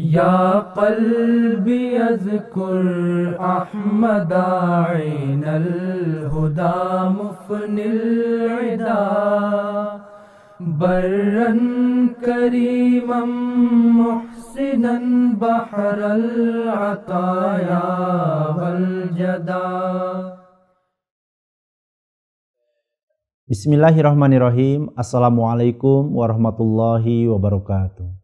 يا قلبي اذكر أحمد عين الهدى مفني العدا برا كريما محسنا بحر العطايا والجدا. Bismillahirrahmanirrahim. Assalamualaikum warahmatullahi wabarakatuh.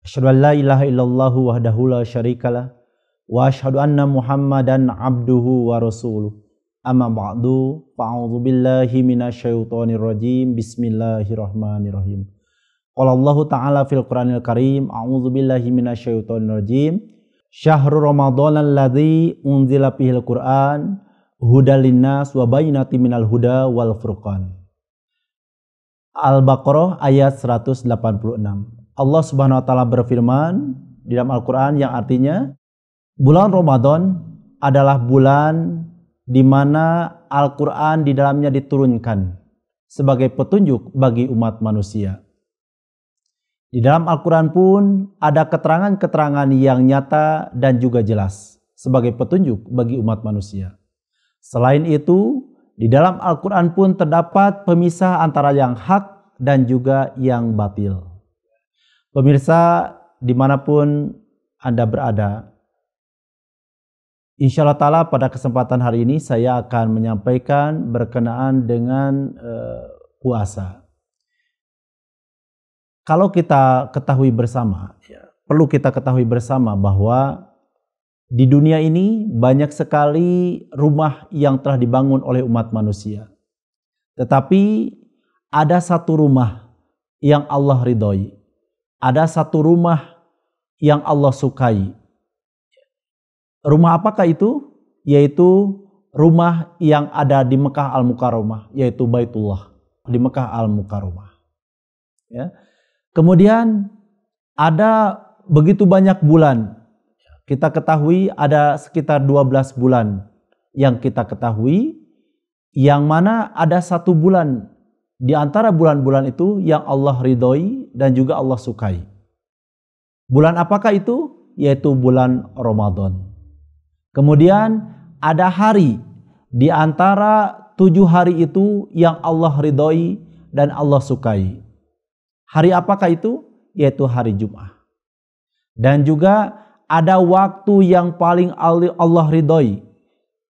Asyhadu an la ilaha illallah wahdahu la syarikalah wa asyhadu anna Muhammadan abduhu wa rasuluh. Amma ba'du, fa'udzu billahi minasyaitonir rajim. Bismillahirrahmanirrahim. Qala Allah Ta'ala fil Qur'anil Karim, a'udzu billahi minasyaitonir rajim. Syahrul Ramadhanal ladzi unzila fihil Qur'an hudal linnas wa bayyinatin minal huda wal furqan. Al-Baqarah ayat 186. Allah Subhanahu wa taala berfirman di dalam Al-Qur'an yang artinya bulan Ramadan adalah bulan di mana Al-Qur'an di dalamnya diturunkan sebagai petunjuk bagi umat manusia. Di dalam Al-Qur'an pun ada keterangan-keterangan yang nyata dan juga jelas sebagai petunjuk bagi umat manusia. Selain itu, di dalam Al-Quran pun terdapat pemisah antara yang hak dan juga yang batil. Pemirsa, dimanapun Anda berada, insya Allah ta'ala pada kesempatan hari ini saya akan menyampaikan berkenaan dengan puasa. Kalau kita ketahui bersama, perlu kita ketahui bersama bahwa di dunia ini banyak sekali rumah yang telah dibangun oleh umat manusia. Tetapi ada satu rumah yang Allah ridhoi. Ada satu rumah yang Allah sukai. Rumah apakah itu? Yaitu rumah yang ada di Mekah Al-Mukarramah, yaitu Baitullah di Mekah Al-Mukarramah. Ya. Kemudian ada begitu banyak bulan. Kita ketahui ada sekitar 12 bulan yang kita ketahui, yang mana ada satu bulan di antara bulan-bulan itu yang Allah ridhoi dan juga Allah sukai. Bulan apakah itu? Yaitu bulan Ramadan. Kemudian ada hari di antara 7 hari itu yang Allah ridhoi dan Allah sukai. Hari apakah itu? Yaitu hari Jumat. Dan juga ada waktu yang paling Allah ridhoi.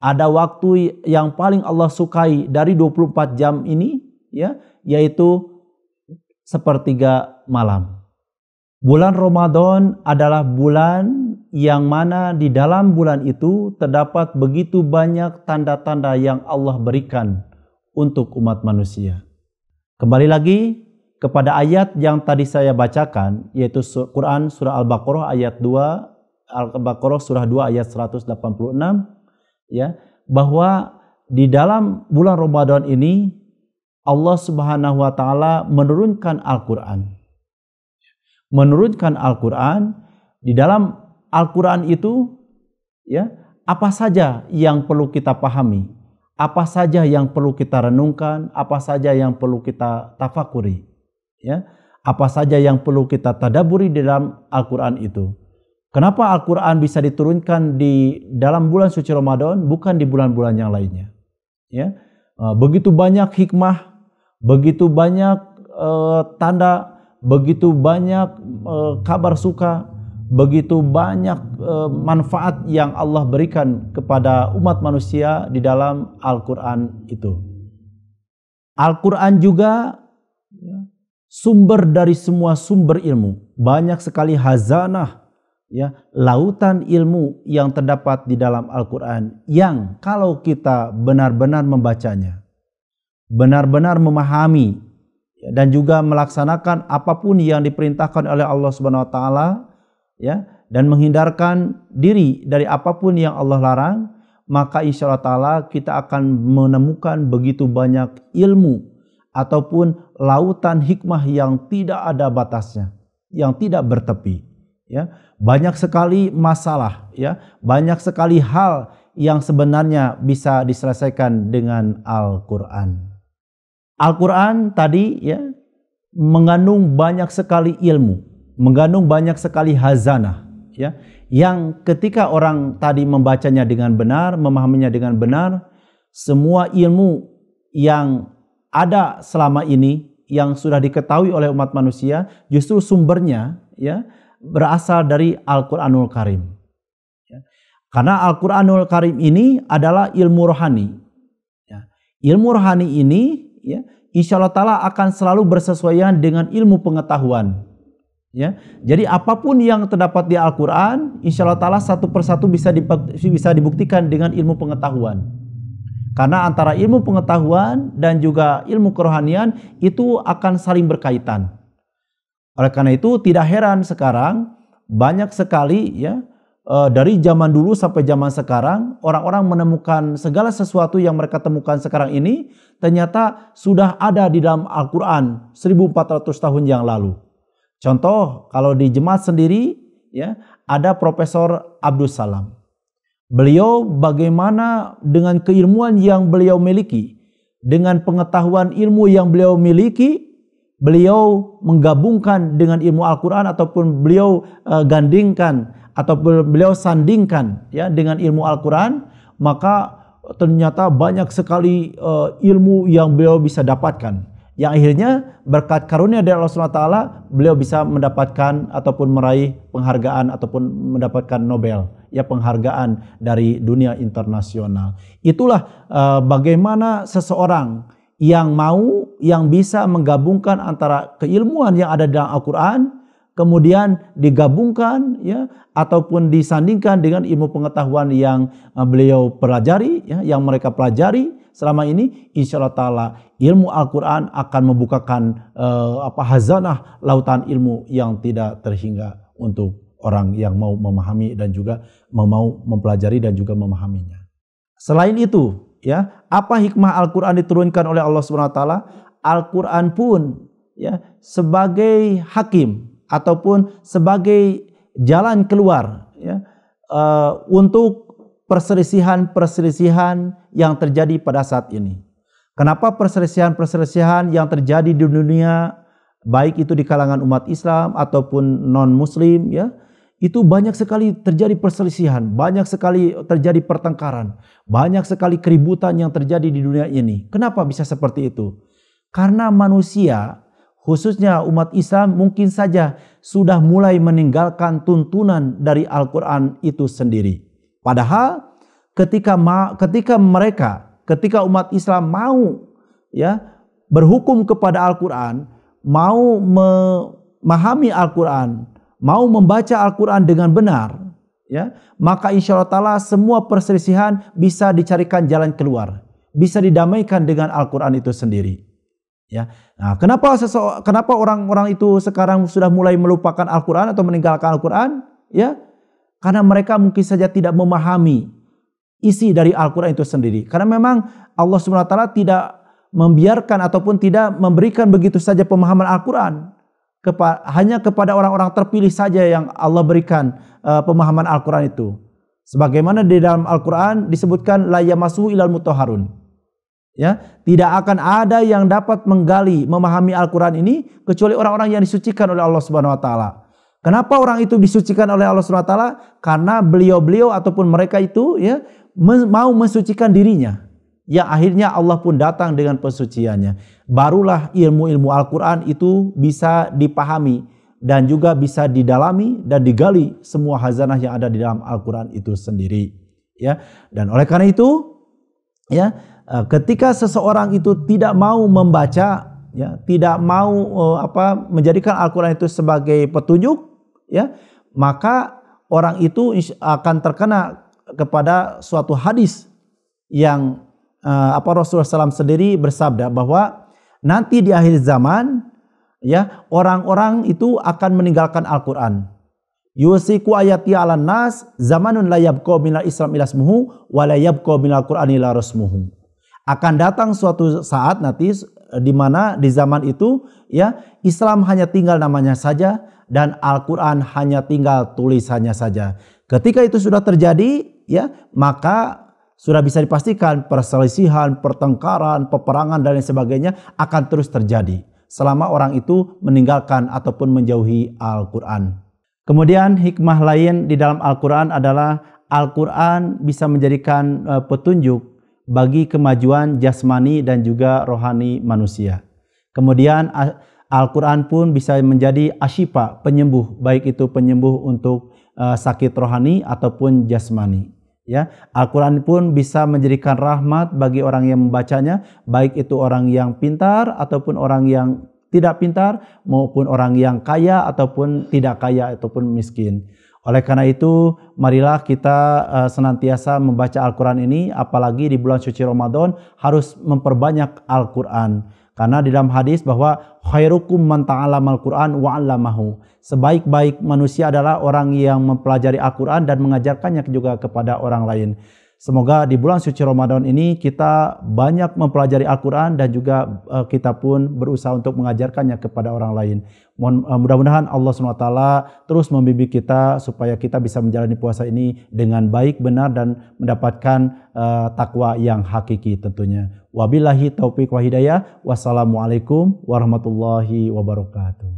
Ada waktu yang paling Allah sukai dari 24 jam ini, ya, yaitu sepertiga malam. Bulan Ramadan adalah bulan yang mana di dalam bulan itu terdapat begitu banyak tanda-tanda yang Allah berikan untuk umat manusia. Kembali lagi kepada ayat yang tadi saya bacakan, yaitu Quran surah Al-Baqarah ayat 2, Al-Baqarah surah 2 ayat 186, ya, bahwa di dalam bulan Ramadan ini Allah Subhanahu wa taala menurunkan Al-Qur'an. Menurunkan Al-Qur'an. Di dalam Al-Qur'an itu, ya, apa saja yang perlu kita pahami, apa saja yang perlu kita renungkan, apa saja yang perlu kita tafakuri, ya, apa saja yang perlu kita tadaburi di dalam Al-Qur'an itu. Kenapa Al-Quran bisa diturunkan di dalam bulan suci Ramadan, bukan di bulan-bulan yang lainnya? Ya, begitu banyak hikmah, begitu banyak tanda, begitu banyak kabar suka, begitu banyak manfaat yang Allah berikan kepada umat manusia di dalam Al-Quran itu. Al-Quran juga sumber dari semua sumber ilmu. Banyak sekali hazanah, ya, lautan ilmu yang terdapat di dalam Al-Quran, yang kalau kita benar-benar membacanya, benar-benar memahami, ya, dan juga melaksanakan apapun yang diperintahkan oleh Allah Subhanahu wa taala, ya, dan menghindarkan diri dari apapun yang Allah larang, maka insya Allah taala kita akan menemukan begitu banyak ilmu ataupun lautan hikmah yang tidak ada batasnya, yang tidak bertepi. Ya, banyak sekali masalah, ya, banyak sekali hal yang sebenarnya bisa diselesaikan dengan Al-Quran. Al-Quran tadi, ya, mengandung banyak sekali ilmu, mengandung banyak sekali hazanah, ya, yang ketika orang tadi membacanya dengan benar, memahaminya dengan benar, semua ilmu yang ada selama ini yang sudah diketahui oleh umat manusia justru sumbernya, ya, berasal dari Al-Qur'anul Karim. Ya. Karena Al-Qur'anul Karim ini adalah ilmu rohani. Ya. Ilmu rohani ini, ya, insya Allah Ta'ala akan selalu bersesuaian dengan ilmu pengetahuan. Ya, jadi apapun yang terdapat di Al-Quran, insya Allah Ta'ala satu persatu bisa dibuktikan dengan ilmu pengetahuan. Karena antara ilmu pengetahuan dan juga ilmu kerohanian itu akan saling berkaitan. Oleh karena itu tidak heran sekarang banyak sekali, ya, dari zaman dulu sampai zaman sekarang orang-orang menemukan segala sesuatu yang mereka temukan sekarang ini ternyata sudah ada di dalam Al-Quran 1400 tahun yang lalu. Contoh, kalau di jemaat sendiri, ya, ada Profesor Abdul Salam. Beliau bagaimana dengan keilmuan yang beliau miliki, dengan pengetahuan ilmu yang beliau miliki, beliau menggabungkan dengan ilmu Al-Quran ataupun beliau gandingkan ataupun beliau sandingkan, ya, dengan ilmu Al-Quran, maka ternyata banyak sekali ilmu yang beliau bisa dapatkan. Yang akhirnya berkat karunia dari Allah SWT, beliau bisa mendapatkan ataupun meraih penghargaan ataupun mendapatkan Nobel, ya, penghargaan dari dunia internasional. Itulah bagaimana seseorang yang bisa menggabungkan antara keilmuan yang ada dalam Al-Quran, kemudian digabungkan, ya, ataupun disandingkan dengan ilmu pengetahuan yang beliau pelajari, ya, yang mereka pelajari selama ini, insya Allah Ta'ala ilmu Al-Quran akan membukakan hazanah lautan ilmu yang tidak terhingga untuk orang yang mau memahami dan juga mau mempelajari dan juga memahaminya. Selain itu, ya, apa hikmah Al-Quran diturunkan oleh Allah SWT? Al-Quran pun, ya, sebagai hakim ataupun sebagai jalan keluar, ya, untuk perselisihan-perselisihan yang terjadi pada saat ini. Kenapa perselisihan-perselisihan yang terjadi di dunia, baik itu di kalangan umat Islam ataupun non-Muslim, ya, itu banyak sekali terjadi perselisihan, banyak sekali terjadi pertengkaran, banyak sekali keributan yang terjadi di dunia ini. Kenapa bisa seperti itu? Karena manusia, khususnya umat Islam, mungkin saja sudah mulai meninggalkan tuntunan dari Al-Quran itu sendiri. Padahal ketika umat Islam mau, ya, berhukum kepada Al-Quran, mau memahami Al-Quran, mau membaca Al-Quran dengan benar, ya, maka insya Allah Ta'ala semua perselisihan bisa dicarikan jalan keluar, bisa didamaikan dengan Al-Quran itu sendiri. Ya. Nah, kenapa orang-orang itu sekarang sudah mulai melupakan Al-Quran atau meninggalkan Al-Quran? Ya, karena mereka mungkin saja tidak memahami isi dari Al-Quran itu sendiri. Karena memang Allah SWT tidak membiarkan ataupun tidak memberikan begitu saja pemahaman Al-Quran. Hanya kepada orang-orang terpilih saja yang Allah berikan pemahaman Al-Quran itu. Sebagaimana di dalam Al-Quran disebutkan la yamassuhu illal mutahharun. Ya, tidak akan ada yang dapat menggali, memahami Al-Quran ini kecuali orang-orang yang disucikan oleh Allah Subhanahu wa taala. Kenapa orang itu disucikan oleh Allah Subhanahu wa taala? Karena beliau-beliau ataupun mereka itu, ya, mau mensucikan dirinya. Yang akhirnya Allah pun datang dengan pensuciannya. Barulah ilmu-ilmu Al-Quran itu bisa dipahami dan juga bisa didalami dan digali semua hazanah yang ada di dalam Al-Quran itu sendiri. Ya, dan oleh karena itu, ya, ketika seseorang itu tidak mau membaca, ya, tidak mau menjadikan Al-Quran itu sebagai petunjuk, ya, maka orang itu akan terkena kepada suatu hadis yang Rasulullah SAW sendiri bersabda bahwa nanti di akhir zaman, ya, orang-orang itu akan meninggalkan Al-Quran. Yusiku ayati ala nas zamanun la yabqa minal islam ila ismuhu wa la yabqa minal qur'ani ila rasmuhu. Akan datang suatu saat nanti di mana di zaman itu, ya, Islam hanya tinggal namanya saja dan Al-Quran hanya tinggal tulisannya saja. Ketika itu sudah terjadi, ya, maka sudah bisa dipastikan perselisihan, pertengkaran, peperangan dan lain sebagainya akan terus terjadi. selama orang itu meninggalkan ataupun menjauhi Al-Quran. Kemudian hikmah lain di dalam Al-Quran adalah Al-Quran bisa menjadikan petunjuk bagi kemajuan jasmani dan juga rohani manusia. Kemudian Al-Quran pun bisa menjadi asyifa, penyembuh, baik itu penyembuh untuk sakit rohani ataupun jasmani. Ya, Al-Quran pun bisa menjadikan rahmat bagi orang yang membacanya, baik itu orang yang pintar ataupun orang yang tidak pintar, maupun orang yang kaya ataupun tidak kaya ataupun miskin. Oleh karena itu, marilah kita senantiasa membaca Al-Quran ini, apalagi di bulan suci Ramadan harus memperbanyak Al-Quran. Karena di dalam hadis bahwa khairukum man ta'allamal Qur'an wa 'allamahu. Sebaik-baik manusia adalah orang yang mempelajari Al-Quran dan mengajarkannya juga kepada orang lain. Semoga di bulan suci Ramadan ini kita banyak mempelajari Al-Quran dan juga kita pun berusaha untuk mengajarkannya kepada orang lain. Mudah-mudahan Allah SWT terus membimbing kita supaya kita bisa menjalani puasa ini dengan baik, benar, dan mendapatkan takwa yang hakiki tentunya. Wabillahi taufiq wa hidayah. Wassalamualaikum warahmatullahi wabarakatuh.